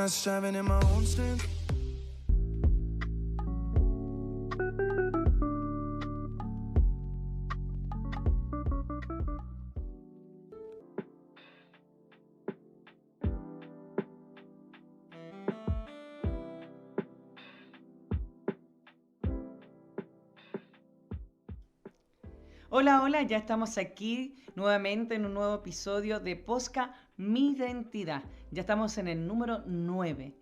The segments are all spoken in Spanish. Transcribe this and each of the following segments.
not striving in my own strength. Hola, hola, ya estamos aquí nuevamente en un nuevo episodio de Posca Mi Identidad. Ya estamos en el número 9,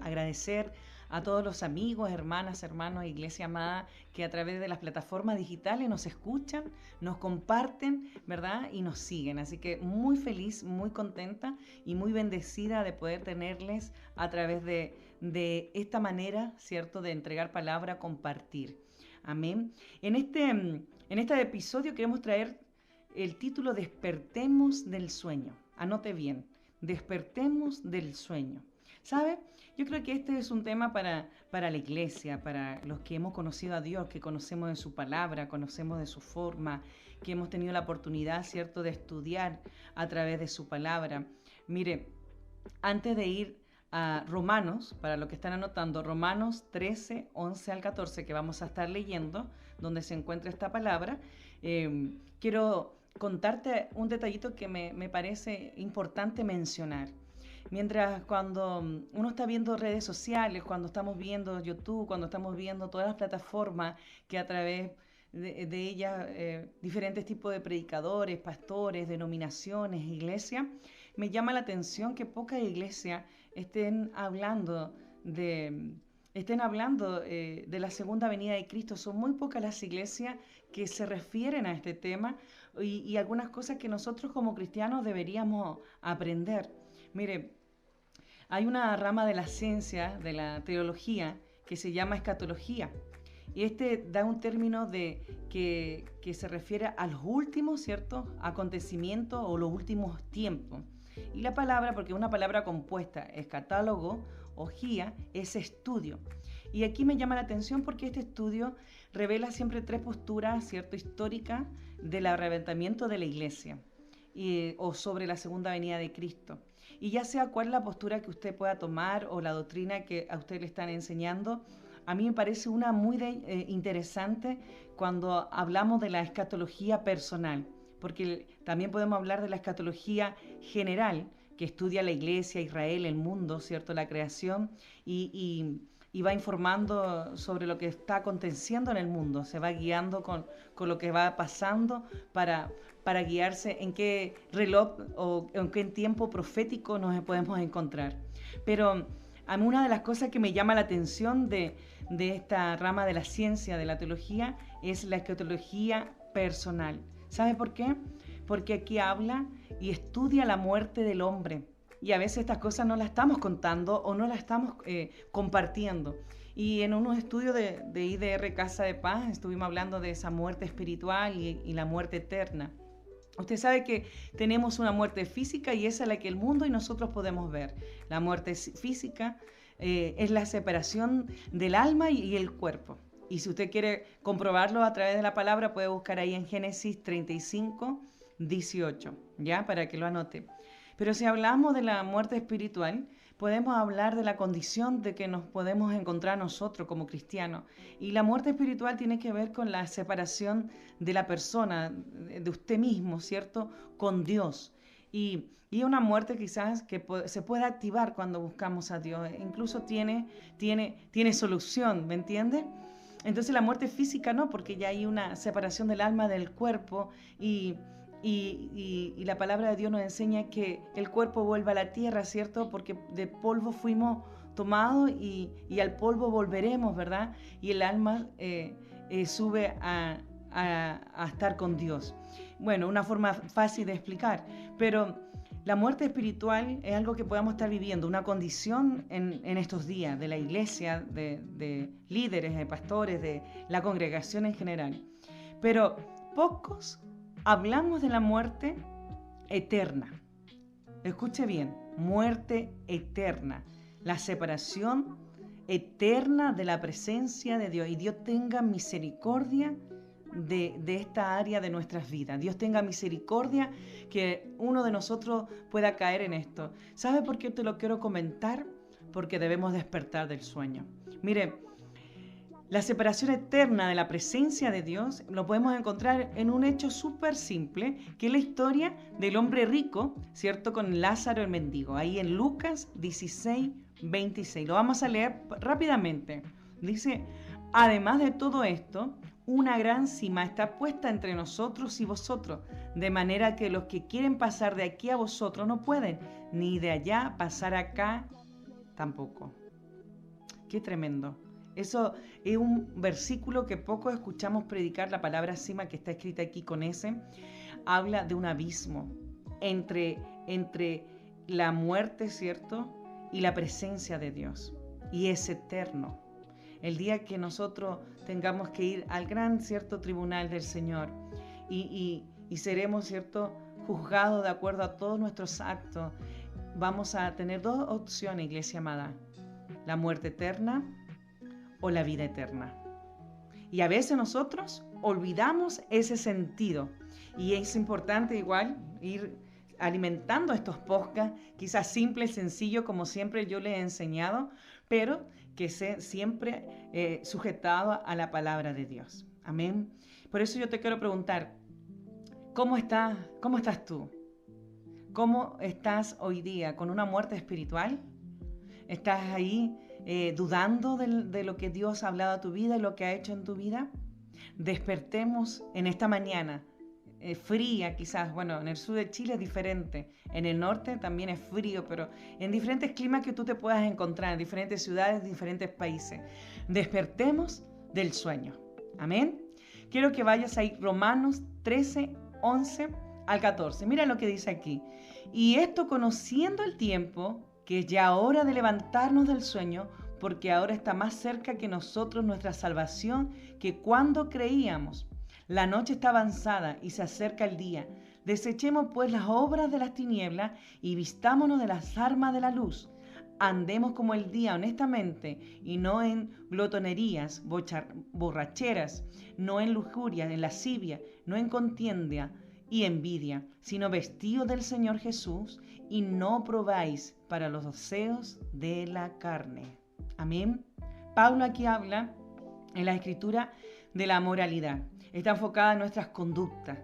Agradecer a todos los amigos, hermanas, hermanos, iglesia amada, que a través de las plataformas digitales nos escuchan, nos comparten, ¿verdad? Y nos siguen. Así que muy feliz, muy contenta y muy bendecida de poder tenerles a través de esta manera, ¿cierto? De entregar palabra, compartir. Amén. En este episodio queremos traer el título Despertemos del sueño. Anote bien, despertemos del sueño. ¿Sabe? Yo creo que este es un tema para la iglesia, para los que hemos conocido a Dios, que conocemos de su palabra, conocemos de su forma, que hemos tenido la oportunidad, ¿cierto?, de estudiar a través de su palabra. Mire, antes de ir a Romanos, para los que están anotando, Romanos 13, 11 al 14, que vamos a estar leyendo, donde se encuentra esta palabra, quiero contarte un detallito que me parece importante mencionar. Mientras cuando uno está viendo redes sociales, cuando estamos viendo YouTube, cuando estamos viendo todas las plataformas que a través de ellas, diferentes tipos de predicadores, pastores, denominaciones, iglesias, me llama la atención que pocas iglesias estén hablando de la segunda venida de Cristo. Son muy pocas las iglesias que se refieren a este tema y algunas cosas que nosotros como cristianos deberíamos aprender. Mire, hay una rama de la ciencia, de la teología, que se llama escatología. Y este da un término que se refiere a los últimos, ¿cierto?, acontecimientos o los últimos tiempos. Y la palabra, porque es una palabra compuesta, escatálogo o gía, es estudio. Y aquí me llama la atención porque este estudio revela siempre tres posturas, ¿cierto?, históricas del arrebatamiento de la iglesia o sobre la segunda venida de Cristo. Y ya sea cuál es la postura que usted pueda tomar o la doctrina que a usted le están enseñando, a mí me parece una muy interesante cuando hablamos de la escatología personal, porque también podemos hablar de la escatología general, que estudia la iglesia, Israel, el mundo, ¿cierto?, la creación, y va informando sobre lo que está aconteciendo en el mundo, se va guiando con lo que va pasando para guiarse en qué reloj o en qué tiempo profético nos podemos encontrar. Pero a mí una de las cosas que me llama la atención de esta rama de la ciencia, de la teología, es la escatología personal. ¿Sabe por qué? Porque aquí habla y estudia la muerte del hombre. Y a veces estas cosas no las estamos contando o no las estamos compartiendo. Y en unos estudios de IDR Casa de Paz estuvimos hablando de esa muerte espiritual y la muerte eterna. Usted sabe que tenemos una muerte física y esa es la que el mundo y nosotros podemos ver. La muerte física es la separación del alma y el cuerpo. Y si usted quiere comprobarlo a través de la palabra, puede buscar ahí en Génesis 35, 18, ¿ya? Para que lo anote. Pero si hablamos de la muerte espiritual, podemos hablar de la condición de que nos podemos encontrar nosotros como cristianos. Y la muerte espiritual tiene que ver con la separación de la persona, de usted mismo, ¿cierto?, con Dios. Y una muerte quizás que se puede activar cuando buscamos a Dios. Incluso tiene solución, ¿me entiende? Entonces la muerte física no, porque ya hay una separación del alma del cuerpo y la palabra de Dios nos enseña que el cuerpo vuelve a la tierra, ¿cierto? Porque de polvo fuimos tomados y al polvo volveremos, ¿verdad? Y el alma sube a estar con Dios. Bueno, una forma fácil de explicar, pero la muerte espiritual es algo que podamos estar viviendo, una condición en estos días de la iglesia, de líderes, de pastores, de la congregación en general. Pero pocos hablamos de la muerte eterna. Escuche bien, muerte eterna, la separación eterna de la presencia de Dios. Y Dios tenga misericordia de esta área de nuestras vidas. Dios tenga misericordia que uno de nosotros pueda caer en esto. ¿Sabe por qué te lo quiero comentar? Porque debemos despertar del sueño. Mire, la separación eterna de la presencia de Dios lo podemos encontrar en un hecho súper simple, que es la historia del hombre rico, ¿cierto? Con Lázaro el mendigo, ahí en Lucas 16, 26. Lo vamos a leer rápidamente. Dice, además de todo esto, una gran cima está puesta entre nosotros y vosotros, de manera que los que quieren pasar de aquí a vosotros no pueden, ni de allá pasar acá tampoco. Qué tremendo. Eso es un versículo que poco escuchamos predicar, la palabra cima que está escrita aquí con ese. Habla de un abismo entre la muerte, ¿cierto? Y la presencia de Dios. Y es eterno. El día que nosotros tengamos que ir al gran, ¿cierto?, tribunal del Señor y seremos, ¿cierto?, juzgados de acuerdo a todos nuestros actos, vamos a tener dos opciones, iglesia amada: la muerte eterna o la vida eterna. Y a veces nosotros olvidamos ese sentido. Y es importante igual ir alimentando estos podcasts, quizás simple y sencillo, como siempre yo les he enseñado, pero que sea siempre sujetado a la palabra de Dios. Amén. Por eso yo te quiero preguntar, ¿cómo estás tú? ¿Cómo estás hoy día? ¿Con una muerte espiritual? ¿Estás ahí dudando de lo que Dios ha hablado a tu vida y lo que ha hecho en tu vida? Despertemos en esta mañana fría quizás. Bueno, en el sur de Chile es diferente, en el norte también es frío, pero en diferentes climas que tú te puedas encontrar, en diferentes ciudades, diferentes países. Despertemos del sueño. Amén. Quiero que vayas ahí, Romanos 13, 11 al 14. Mira lo que dice aquí. Y esto conociendo el tiempo, que es ya hora de levantarnos del sueño, porque ahora está más cerca que nosotros nuestra salvación que cuando creíamos. La noche está avanzada y se acerca el día. Desechemos pues las obras de las tinieblas y vistámonos de las armas de la luz. Andemos como el día honestamente y no en glotonerías, borracheras, no en lujuria, en lascivia, no en contienda y envidia, sino vestidos del Señor Jesús y no probáis para los deseos de la carne. Amén. Pablo aquí habla en la escritura de la moralidad. Está enfocada en nuestras conductas.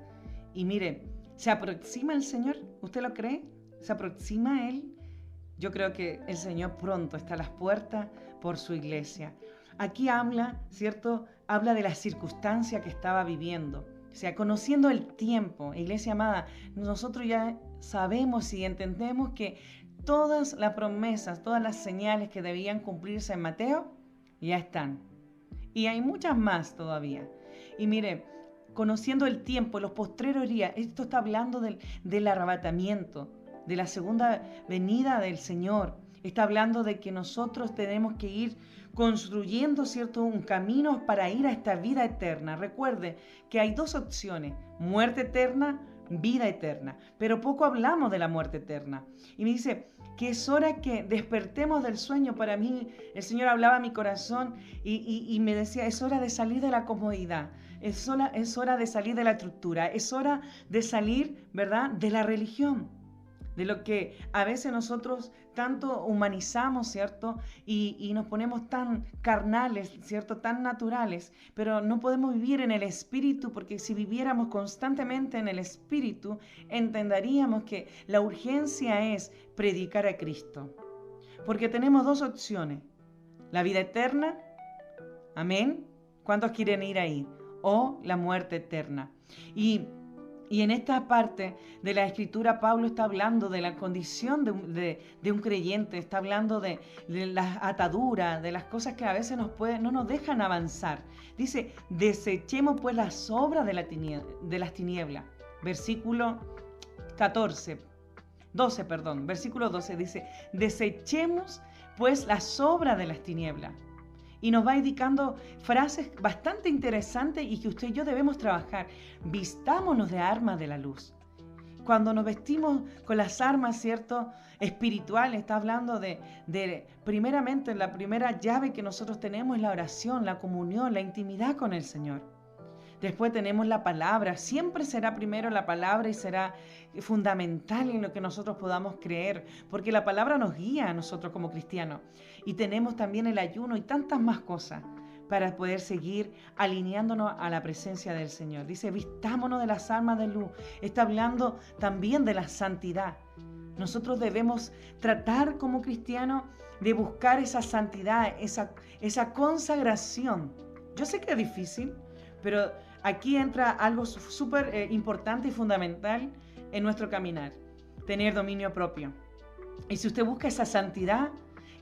Y mire, ¿se aproxima el Señor? ¿Usted lo cree? ¿Se aproxima a Él? Yo creo que el Señor pronto está a las puertas por su iglesia. Aquí habla, ¿cierto? Habla de la circunstancia que estaba viviendo. O sea, conociendo el tiempo, iglesia amada, nosotros ya sabemos y entendemos que todas las promesas, todas las señales que debían cumplirse en Mateo, ya están. Y hay muchas más todavía. Y mire, conociendo el tiempo, los postreros días, esto está hablando del arrebatamiento, de la segunda venida del Señor. Está hablando de que nosotros tenemos que ir construyendo, ¿cierto?, un camino para ir a esta vida eterna. Recuerde que hay dos opciones: muerte eterna, vida eterna. Pero poco hablamos de la muerte eterna. Y me dice que es hora que despertemos del sueño. Para mí, el Señor hablaba a mi corazón y me decía, es hora de salir de la comodidad. Es hora de salir de la estructura. Es hora de salir, ¿verdad?, de la religión. De lo que a veces nosotros tanto humanizamos, ¿cierto? Y nos ponemos tan carnales, ¿cierto? Tan naturales, pero no podemos vivir en el Espíritu, porque si viviéramos constantemente en el Espíritu, entenderíamos que la urgencia es predicar a Cristo. Porque tenemos dos opciones: la vida eterna, amén, ¿cuántos quieren ir ahí? O la muerte eterna. Y en esta parte de la Escritura, Pablo está hablando de la condición de un creyente, está hablando de las ataduras, de las cosas que a veces no nos dejan avanzar. Dice, desechemos pues las obras de las tinieblas. Versículo 12 dice, desechemos pues las obras de las tinieblas. Y nos va indicando frases bastante interesantes y que usted y yo debemos trabajar. Vistámonos de armas de la luz. Cuando nos vestimos con las armas, ¿cierto?, espirituales, está hablando de primeramente, la primera llave que nosotros tenemos es la oración, la comunión, la intimidad con el Señor. Después tenemos la palabra. Siempre será primero la palabra y será fundamental en lo que nosotros podamos creer, porque la palabra nos guía a nosotros como cristianos. Y tenemos también el ayuno y tantas más cosas para poder seguir alineándonos a la presencia del Señor. Dice, vistámonos de las armas de luz. Está hablando también de la santidad. Nosotros debemos tratar como cristianos de buscar esa santidad, esa consagración. Yo sé que es difícil, pero aquí entra algo súper importante y fundamental en nuestro caminar, tener dominio propio. Y si usted busca esa santidad,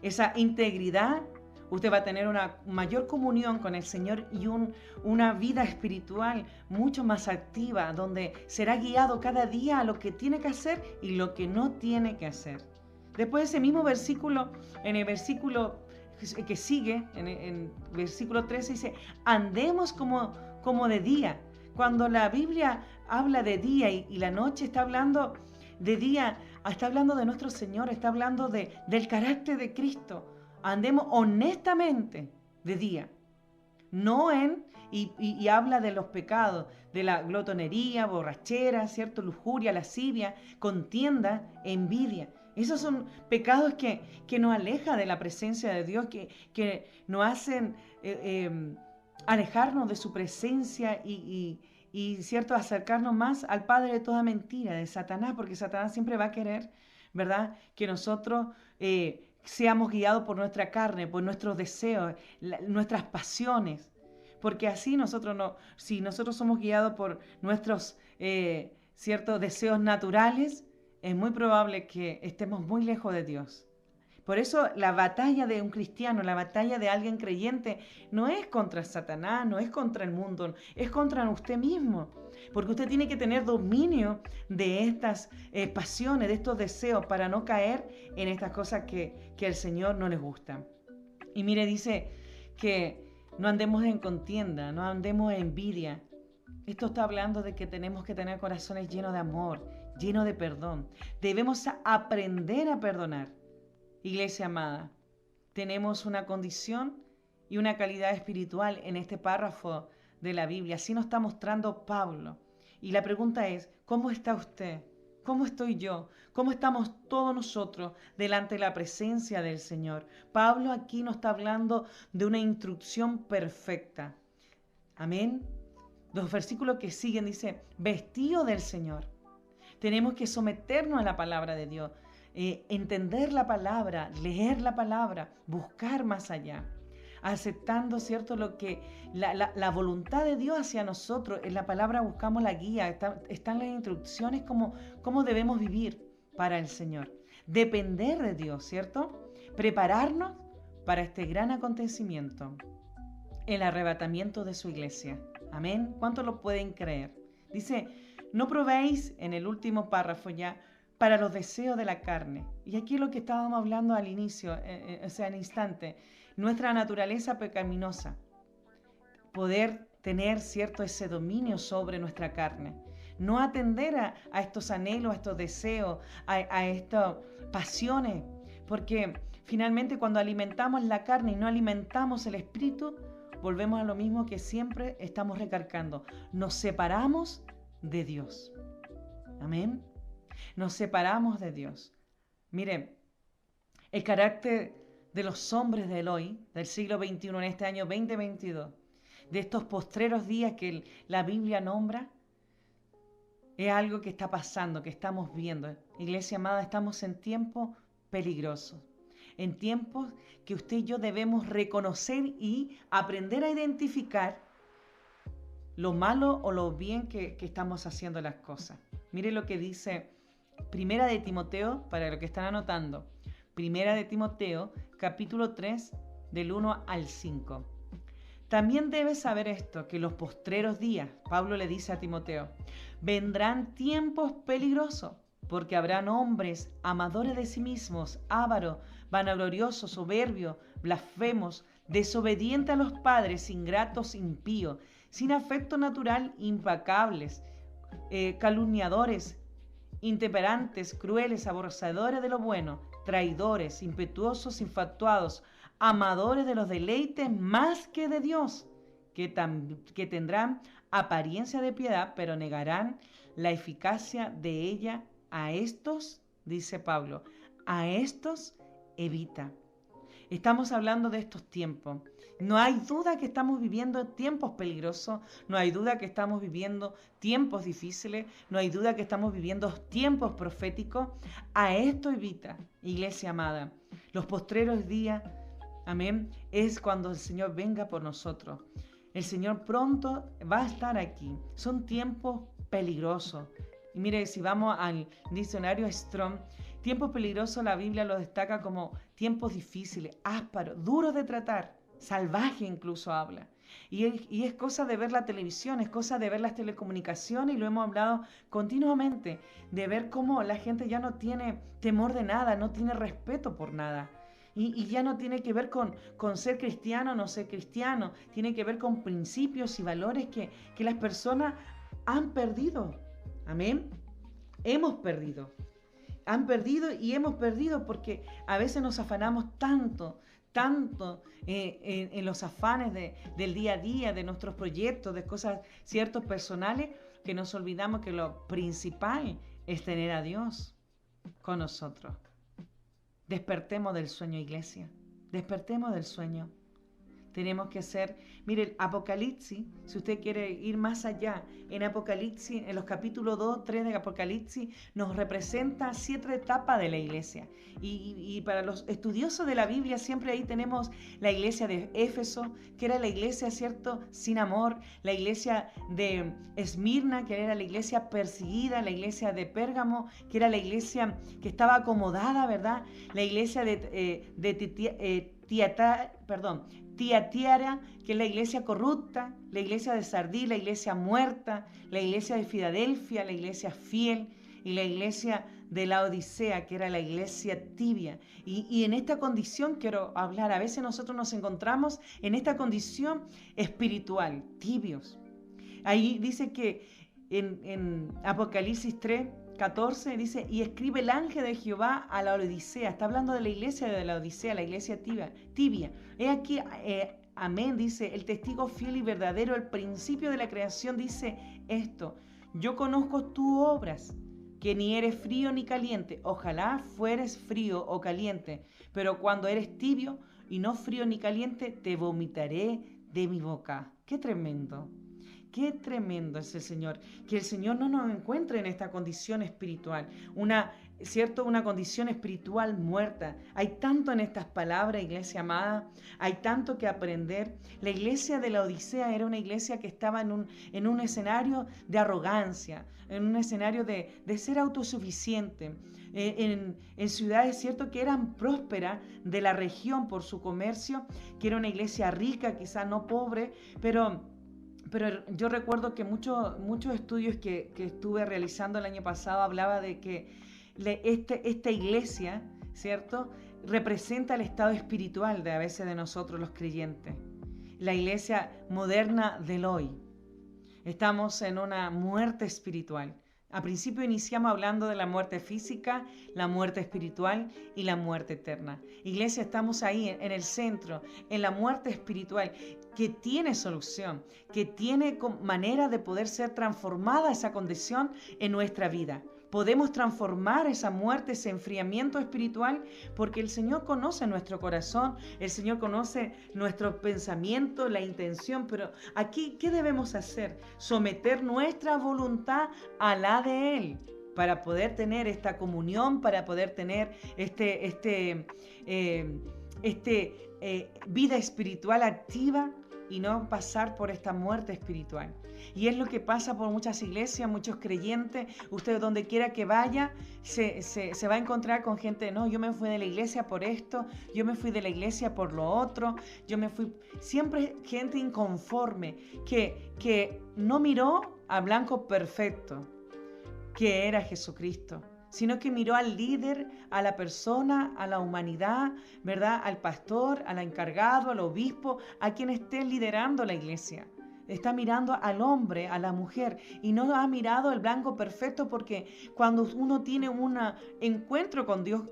esa integridad, usted va a tener una mayor comunión con el Señor y una vida espiritual mucho más activa, donde será guiado cada día a lo que tiene que hacer y lo que no tiene que hacer. Después de ese mismo versículo, en el versículo que sigue, en versículo 13, dice, andemos como de día. Cuando la Biblia habla de día y la noche está hablando de día, está hablando de nuestro Señor, está hablando del carácter de Cristo. Andemos honestamente de día, no y habla de los pecados, de la glotonería, borrachera, ¿cierto? Lujuria, lascivia, contienda, envidia. Esos son pecados que nos alejan de la presencia de Dios, que nos hacen alejarnos de su presencia y ¿cierto? Acercarnos más al padre de toda mentira, de Satanás, porque Satanás siempre va a querer, ¿verdad? Que nosotros seamos guiados por nuestra carne, por nuestros deseos, nuestras pasiones, porque así si nosotros somos guiados por nuestros ciertos deseos naturales, es muy probable que estemos muy lejos de Dios. Por eso la batalla de un cristiano, la batalla de alguien creyente, no es contra Satanás, no es contra el mundo, es contra usted mismo. Porque usted tiene que tener dominio de estas pasiones, de estos deseos, para no caer en estas cosas que al Señor no les gustan. Y mire, dice que no andemos en contienda, no andemos en envidia. Esto está hablando de que tenemos que tener corazones llenos de amor, llenos de perdón. Debemos aprender a perdonar. Iglesia amada, tenemos una condición y una calidad espiritual en este párrafo de la Biblia. Así nos está mostrando Pablo. Y la pregunta es, ¿cómo está usted? ¿Cómo estoy yo? ¿Cómo estamos todos nosotros delante de la presencia del Señor? Pablo aquí nos está hablando de una instrucción perfecta. Amén. Los versículos que siguen dice, vestido del Señor. Tenemos que someternos a la palabra de Dios. Entender la palabra, leer la palabra, buscar más allá, aceptando, ¿cierto?, lo que la voluntad de Dios hacia nosotros. En la palabra buscamos la guía, están las instrucciones cómo debemos vivir para el Señor. Depender de Dios, ¿cierto? Prepararnos para este gran acontecimiento, el arrebatamiento de su iglesia. Amén. ¿Cuántos lo pueden creer? Dice, no probéis, en el último párrafo ya, para los deseos de la carne. Y aquí es lo que estábamos hablando al inicio, al instante. Nuestra naturaleza pecaminosa. Poder tener, ¿cierto?, ese dominio sobre nuestra carne. No atender a estos anhelos, a estos deseos, a estas pasiones. Porque finalmente cuando alimentamos la carne y no alimentamos el espíritu, volvemos a lo mismo que siempre estamos recalcando. Nos separamos de Dios. Amén. Nos separamos de Dios. Miren, el carácter de los hombres de hoy, del siglo XXI, en este año 2022, de estos postreros días que la Biblia nombra, es algo que está pasando, que estamos viendo. Iglesia amada, estamos en tiempos peligrosos, en tiempos que usted y yo debemos reconocer y aprender a identificar lo malo o lo bien que estamos haciendo las cosas. Mire lo que dice Primera de Timoteo, para los que están anotando. Primera de Timoteo, capítulo 3, del 1 al 5. También debes saber esto, que los postreros días, Pablo le dice a Timoteo, vendrán tiempos peligrosos, porque habrán hombres amadores de sí mismos, ávaros, vanagloriosos, soberbios, blasfemos, desobedientes a los padres, ingratos, impíos, sin afecto natural, implacables, calumniadores, intemperantes, crueles, aborrecedores de lo bueno, traidores, impetuosos, infatuados, amadores de los deleites más que de Dios, que tendrán apariencia de piedad, pero negarán la eficacia de ella. A estos, dice Pablo, a estos evita. Estamos hablando de estos tiempos. No hay duda que estamos viviendo tiempos peligrosos, no hay duda que estamos viviendo tiempos difíciles, no hay duda que estamos viviendo tiempos proféticos. A esto evita, iglesia amada. Los postreros días, amén, es cuando el Señor venga por nosotros. El Señor pronto va a estar aquí. Son tiempos peligrosos. Y mire, si vamos al diccionario Strong, tiempos peligrosos la Biblia lo destaca como tiempos difíciles, ásparos, duros de tratar, salvaje incluso habla. Y es cosa de ver la televisión, es cosa de ver las telecomunicaciones, y lo hemos hablado continuamente, de ver cómo la gente ya no tiene temor de nada, no tiene respeto por nada. Y ya no tiene que ver con ser cristiano o no ser cristiano, tiene que ver con principios y valores que las personas han perdido. Amén. Hemos perdido. Han perdido y hemos perdido porque a veces nos afanamos tanto en los afanes del día a día, de nuestros proyectos, de cosas ciertos personales, que nos olvidamos que lo principal es tener a Dios con nosotros. Despertemos del sueño, iglesia. Despertemos del sueño. Tenemos que ser, mire, el Apocalipsis, si usted quiere ir más allá, en Apocalipsis, en los capítulos 2, 3 de Apocalipsis, nos representa 7 etapas de la iglesia. Y para los estudiosos de la Biblia, siempre ahí tenemos la iglesia de Éfeso, que era la iglesia, ¿cierto?, sin amor, la iglesia de Esmirna, que era la iglesia perseguida, la iglesia de Pérgamo, que era la iglesia que estaba acomodada, ¿verdad? La iglesia Tiatira, que es la iglesia corrupta, la iglesia de Sardis, la iglesia muerta, la iglesia de Filadelfia, la iglesia fiel, y la iglesia de la Odisea, que era la iglesia tibia. Y en esta condición quiero hablar, a veces nosotros nos encontramos en esta condición espiritual, tibios. Ahí dice que en Apocalipsis 3:14 dice, y escribe el ángel de Jehová a la Odisea. Está hablando de la Odisea, la iglesia tibia. He aquí, amén, dice, el testigo fiel y verdadero, el principio de la creación, dice esto: yo conozco tus obras, que ni eres frío ni caliente. Ojalá fueres frío o caliente, pero cuando eres tibio y no frío ni caliente, te vomitaré de mi boca. ¡Qué tremendo! Qué tremendo es el Señor, que el Señor no nos encuentre en esta condición espiritual, una condición espiritual muerta. Hay tanto en estas palabras, iglesia amada, hay tanto que aprender. La iglesia de la Odisea era una iglesia que estaba en un escenario de arrogancia, en un escenario de ser autosuficiente, en ciudades, cierto, que eran prósperas de la región por su comercio, que era una iglesia rica, quizás no pobre, pero yo recuerdo que muchos estudios que estuve realizando el año pasado hablaba de que esta iglesia, ¿cierto?, representa el estado espiritual de a veces de nosotros los creyentes. La iglesia moderna del hoy. Estamos en una muerte espiritual. Al principio iniciamos hablando de la muerte física, la muerte espiritual y la muerte eterna. Iglesia, estamos ahí en el centro, en la muerte espiritual, que tiene solución, que tiene manera de poder ser transformada esa condición en nuestra vida. Podemos transformar esa muerte, ese enfriamiento espiritual, porque el Señor conoce nuestro corazón, el Señor conoce nuestro pensamiento, la intención, pero aquí, ¿qué debemos hacer? Someter nuestra voluntad a la de Él, para poder tener esta comunión, para poder tener vida espiritual activa y no pasar por esta muerte espiritual. Y es lo que pasa por muchas iglesias, muchos creyentes. Usted donde quiera que vaya, se va a encontrar con gente, no, yo me fui de la iglesia por esto, yo me fui de la iglesia por lo otro, siempre gente inconforme, que no miró a blanco perfecto, que era Jesucristo, sino que miró al líder, a la persona, a la humanidad, ¿verdad?, al pastor, al encargado, al obispo, a quien esté liderando la iglesia. Está mirando al hombre, a la mujer, y no ha mirado el blanco perfecto, porque cuando uno tiene un encuentro con Dios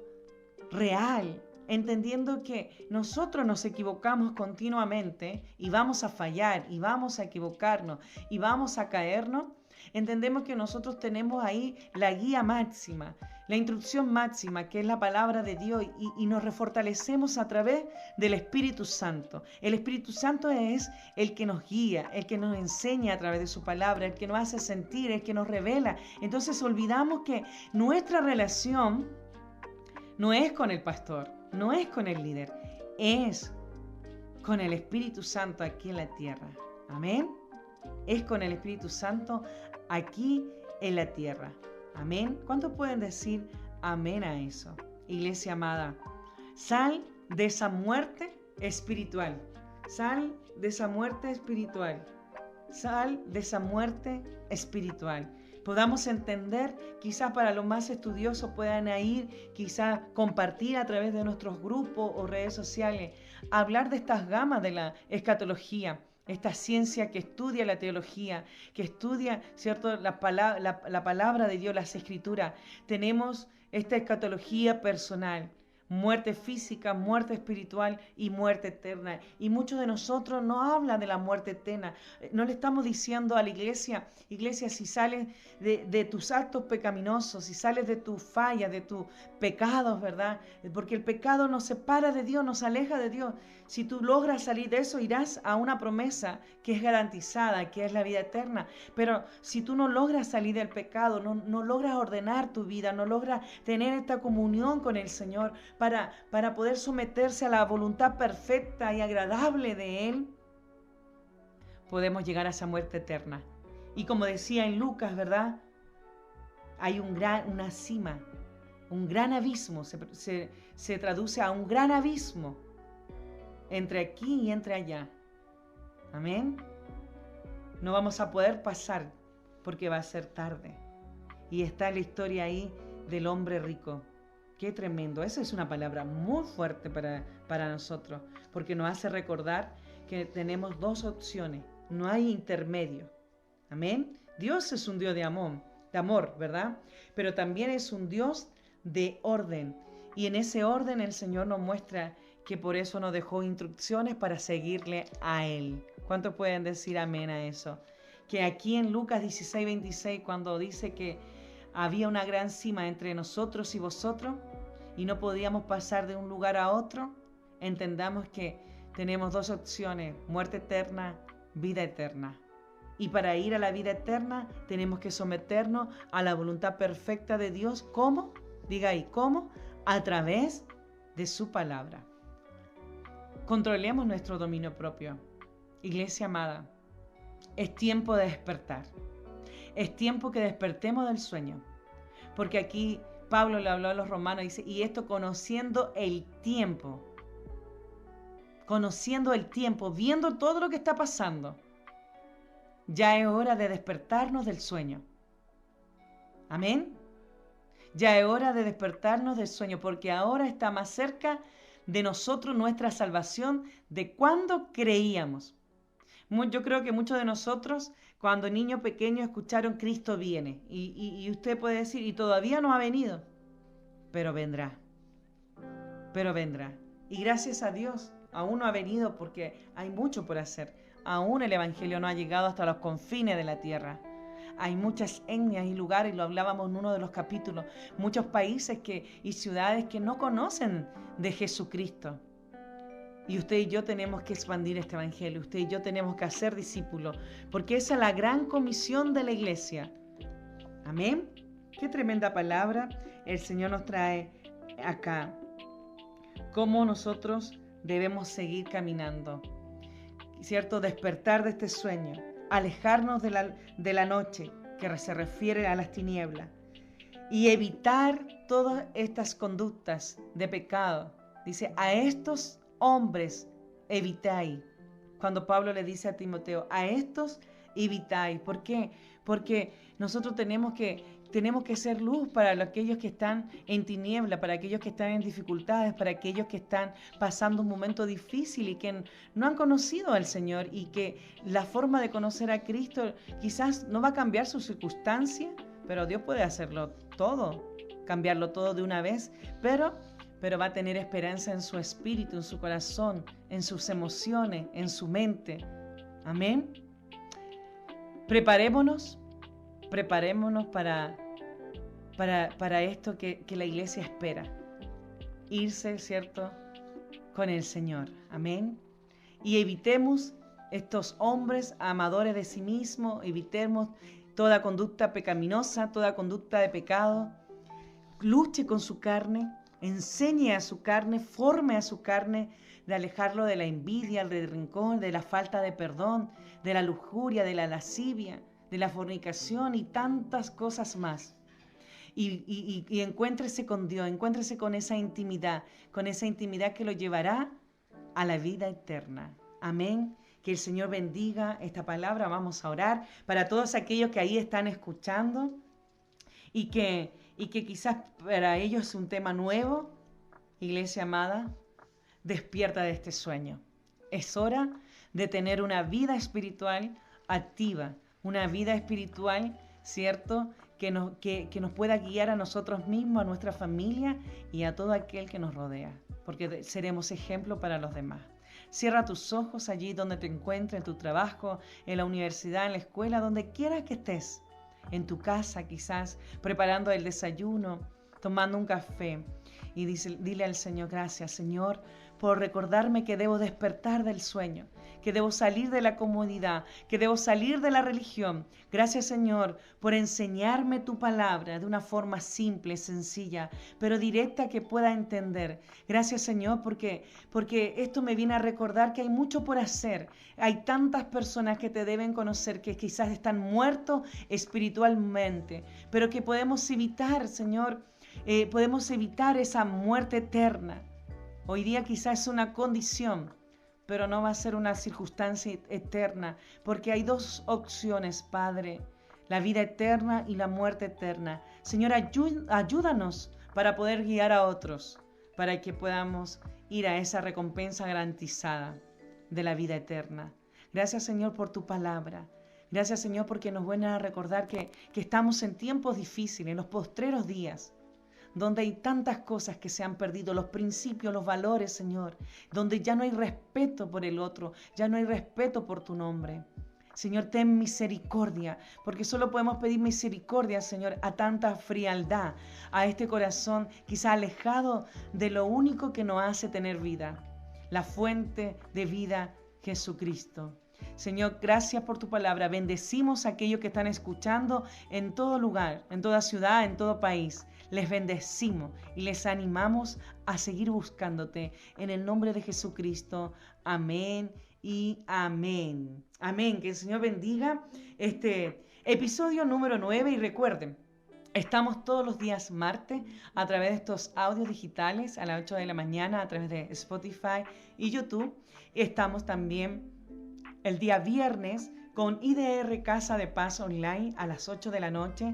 real, entendiendo que nosotros nos equivocamos continuamente y vamos a fallar y vamos a equivocarnos y vamos a caernos, entendemos que nosotros tenemos ahí la guía máxima, la instrucción máxima, que es la palabra de Dios, y nos refortalecemos a través del Espíritu Santo. El Espíritu Santo es el que nos guía, el que nos enseña a través de su palabra, el que nos hace sentir, el que nos revela. Entonces olvidamos que nuestra relación no es con el pastor, no es con el líder, es con el Espíritu Santo aquí en la tierra. Amén. Es con el Espíritu Santo aquí en la tierra. Amén. ¿Cuántos pueden decir amén a eso? Iglesia amada, sal de esa muerte espiritual. Sal de esa muerte espiritual. Sal de esa muerte espiritual. Podamos entender, quizás para los más estudiosos puedan ir, quizás compartir a través de nuestros grupos o redes sociales, hablar de estas gamas de la escatología, esta ciencia que estudia la teología, que estudia, ¿cierto?, la palabra de Dios, las escrituras. Tenemos esta escatología personal, muerte física, muerte espiritual y muerte eterna. Y muchos de nosotros no hablan de la muerte eterna. No le estamos diciendo a la iglesia, si sales de tus actos pecaminosos, si sales de tus fallas, de tus pecados, ¿verdad? Porque el pecado nos separa de Dios, nos aleja de Dios. Si tú logras salir de eso, irás a una promesa que es garantizada, que es la vida eterna. Pero si tú no logras salir del pecado, no logras ordenar tu vida, no logras tener esta comunión con el Señor para poder someterse a la voluntad perfecta y agradable de Él, podemos llegar a esa muerte eterna. Y como decía en Lucas, ¿verdad? Hay una cima, un gran abismo, se traduce a un gran abismo entre aquí y entre allá. Amén. No vamos a poder pasar porque va a ser tarde. Y está la historia ahí del hombre rico. Qué tremendo. Esa es una palabra muy fuerte para nosotros, porque nos hace recordar que tenemos dos opciones. No hay intermedio. Amén. Dios es un Dios de amor, ¿verdad? Pero también es un Dios de orden. Y en ese orden el Señor nos muestra que por eso nos dejó instrucciones para seguirle a Él. ¿Cuántos pueden decir amén a eso? Que aquí en Lucas 16:26, cuando dice que había una gran cima entre nosotros y vosotros y no podíamos pasar de un lugar a otro, entendamos que tenemos dos opciones: muerte eterna, vida eterna. Y para ir a la vida eterna tenemos que someternos a la voluntad perfecta de Dios. ¿Cómo? Diga ahí, ¿cómo? A través de su palabra. Controlemos nuestro dominio propio. Iglesia amada, es tiempo de despertar. Es tiempo que despertemos del sueño. Porque aquí Pablo le habló a los romanos y dice, y esto conociendo el tiempo. Conociendo el tiempo, viendo todo lo que está pasando. Ya es hora de despertarnos del sueño. Amén. Ya es hora de despertarnos del sueño, porque ahora está más cerca de nosotros nuestra salvación de cuando creíamos. Yo creo que muchos de nosotros, cuando niños pequeños escucharon Cristo viene, y usted puede decir, y todavía no ha venido, pero vendrá. Pero vendrá. Y gracias a Dios, aún no ha venido porque hay mucho por hacer. Aún el Evangelio no ha llegado hasta los confines de la tierra. Hay muchas etnias y lugares, lo hablábamos en uno de los capítulos, muchos países y ciudades que no conocen de Jesucristo. Y usted y yo tenemos que expandir este Evangelio, usted y yo tenemos que hacer discípulos, porque esa es la gran comisión de la iglesia. Amén. Qué tremenda palabra el Señor nos trae acá. Cómo nosotros debemos seguir caminando. ¿Cierto? Despertar de este sueño, alejarnos de la noche, que se refiere a las tinieblas, y evitar todas estas conductas de pecado. Dice, a estos hombres evitáis. Cuando Pablo le dice a Timoteo, a estos evitáis. ¿Por qué? Porque nosotros tenemos que ser luz para aquellos que están en tiniebla, para aquellos que están en dificultades, para aquellos que están pasando un momento difícil y que no han conocido al Señor, y que la forma de conocer a Cristo quizás no va a cambiar su circunstancia, pero Dios puede hacerlo todo, cambiarlo todo de una vez, pero pero va a tener esperanza en su espíritu, en su corazón, en sus emociones, en su mente. Amén. Preparémonos para esto que la iglesia espera. Irse, ¿cierto?, con el Señor. Amén. Y evitemos estos hombres amadores de sí mismos, evitemos toda conducta pecaminosa, toda conducta de pecado. Luche con su carne, enseñe a su carne, forme a su carne de alejarlo de la envidia, del rencor, de la falta de perdón, de la lujuria, de la lascivia, de la fornicación y tantas cosas más. Y encuéntrese con Dios, encuéntrese con esa intimidad que lo llevará a la vida eterna. Amén. Que el Señor bendiga esta palabra. Vamos a orar para todos aquellos que ahí están escuchando y que quizás para ellos es un tema nuevo. Iglesia amada, despierta de este sueño. Es hora de tener una vida espiritual activa, una vida espiritual, ¿cierto?, que nos pueda guiar a nosotros mismos, a nuestra familia y a todo aquel que nos rodea, porque seremos ejemplo para los demás. Cierra tus ojos allí donde te encuentres, en tu trabajo, en la universidad, en la escuela, donde quieras que estés, en tu casa quizás, preparando el desayuno, tomando un café, y dile al Señor: gracias, Señor, por recordarme que debo despertar del sueño, que debo salir de la comodidad, que debo salir de la religión. Gracias, Señor, por enseñarme tu palabra de una forma simple, sencilla, pero directa, que pueda entender. Gracias, Señor, porque esto me viene a recordar que hay mucho por hacer. Hay tantas personas que te deben conocer que quizás están muertos espiritualmente, pero que podemos evitar, Señor, podemos evitar esa muerte eterna. Hoy día quizás es una condición, pero no va a ser una circunstancia eterna, porque hay dos opciones, Padre: la vida eterna y la muerte eterna. Señor, ayúdanos para poder guiar a otros, para que podamos ir a esa recompensa garantizada de la vida eterna. Gracias, Señor, por tu palabra. Gracias, Señor, porque nos viene a recordar que estamos en tiempos difíciles, en los postreros días, donde hay tantas cosas que se han perdido, los principios, los valores, Señor, donde ya no hay respeto por el otro, ya no hay respeto por tu nombre. Señor, ten misericordia, porque solo podemos pedir misericordia, Señor, a tanta frialdad, a este corazón quizá alejado de lo único que nos hace tener vida, la fuente de vida, Jesucristo. Señor, gracias por tu palabra. Bendecimos a aquellos que están escuchando en todo lugar, en toda ciudad, en todo país. Les bendecimos y les animamos a seguir buscándote en el nombre de Jesucristo. Amén y amén. Amén. Que el Señor bendiga este episodio número 9 y recuerden, estamos todos los días martes a través de estos audios digitales a las 8 de la mañana a través de Spotify y YouTube. Estamos también el día viernes con IDR Casa de Paz Online a las 8 de la noche,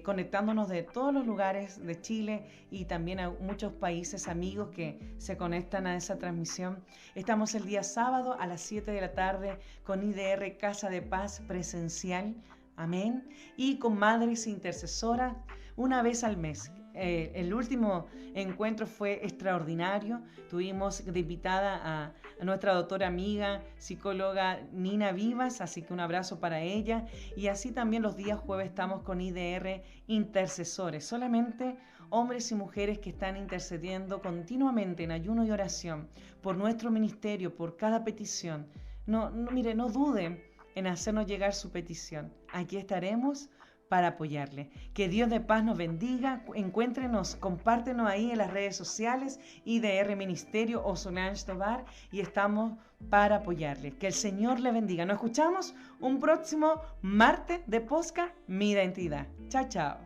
conectándonos de todos los lugares de Chile y también a muchos países amigos que se conectan a esa transmisión. Estamos el día sábado a las 7 de la tarde con IDR Casa de Paz presencial, amén, y con Madres Intercesoras una vez al mes. El último encuentro fue extraordinario. Tuvimos de invitada a nuestra doctora amiga, psicóloga Nina Vivas, así que un abrazo para ella. Y así también los días jueves estamos con IDR Intercesores, solamente hombres y mujeres que están intercediendo continuamente en ayuno y oración por nuestro ministerio, por cada petición. Mire, no duden en hacernos llegar su petición. Aquí estaremos para apoyarle. Que Dios de paz nos bendiga. Encuéntrenos, compártenos ahí en las redes sociales, IDR Ministerio o Solange Tobar, y estamos para apoyarle. Que el Señor le bendiga. Nos escuchamos un próximo martes de Posca Mi Identidad. Chao, chao.